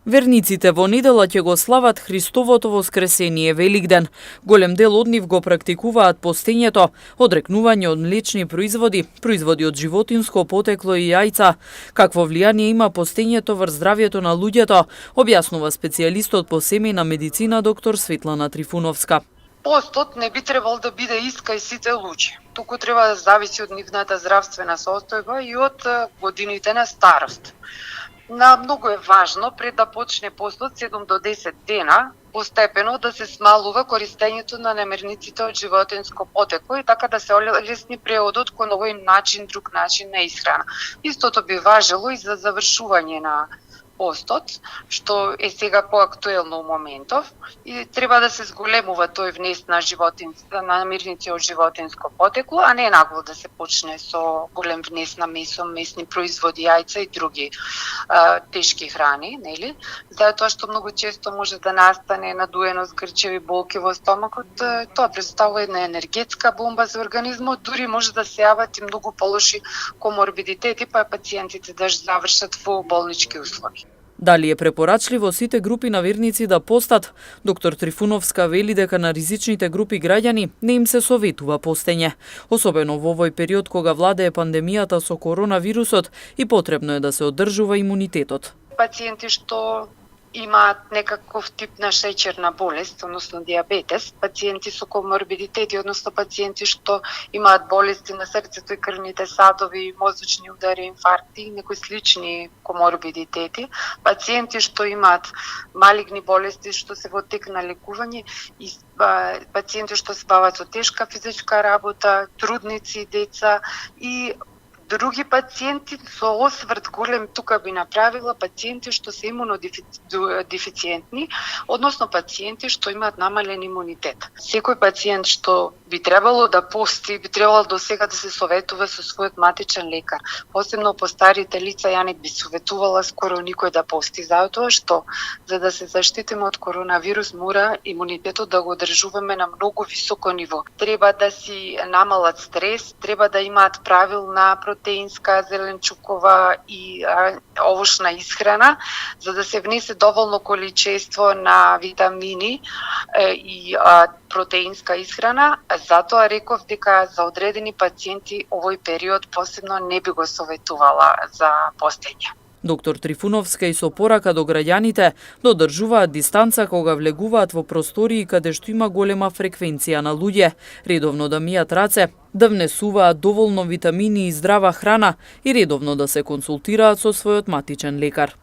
Верниците во недела ќе го слават Христовото воскресение Великден. Голем дел од нив го практикуваат постењето, одрекнување од млечни производи, производи од животинско потекло и јајца. Какво влијание има постењето врз здравјето на луѓето, објаснува специјалистот по семејна медицина доктор Светлана Трифуновска. Постот не би требал да биде иска и сите луѓе. Туку треба да зависи од нивната здравствена состојба и од годините на старост. Многу е важно пред да почне постот 7 до 10 дена постепено да се смалува користењето на намирниците од животинско потекло и така да се олесни преодот кон овој друг начин на исхрана. Истото би важело и за завршување на постот, што е сега поактуелно у моментов и треба да се зголемува тој внес на намирници од животинско потекло, а не нагло да се почне со голем внес на месо, месни производи, јајца и други тешки храни, нели? Затоа што многу често може да настане надуеност, грчеви болки во стомакот, тоа представува една енергетска бомба за организмот, дури може да се јават и многу полоши коморбидитети, па пациентите да завршат во болнички услови. Дали е препорачливо сите групи на верници да постат? Доктор Трифуновска вели дека на ризичните групи граѓани не им се советува постење, особено во овој период кога владее пандемијата со коронавирусот и потребно е да се одржува имунитетот. Пациенти што имаат некаков тип на шеќерна болест, односно диабетес, пациенти со коморбидитети, односно пациенти што имаат болести на срцето и крвните садови, мозочни удари, инфаркти и некои слични коморбидитети, пациенти што имаат малигни болести што се во тек на лекување и пациенти што се бават со тешка физичка работа, трудници, деца и други пациенти со осврт голем, тука би направила пациенти што се имунодефициентни, односно пациенти што имаат намален имунитет. Секој пациент што би требало да пости, би требало до сега да се советува со својот матичен лекар. Посебно по старите лица, ја не би советувала скоро никој да пости, затоа што за да се заштитиме од коронавирус мора имунитетот да го одржуваме на многу високо ниво. Треба да си намалат стрес, треба да имаат правилна протеинска, зеленчукова и овошна исхрана, за да се внесе доволно количество на витамини и протеинска исхрана. Затоа реков дека за одредени пациенти овој период посебно не би го советувала за постење. Доктор Трифуновска и со порака до граѓаните да одржуваат дистанца кога влегуваат во простории каде што има голема фреквенција на луѓе, редовно да мијат раце, да внесуваат доволно витамини и здрава храна и редовно да се консултираат со својот матичен лекар.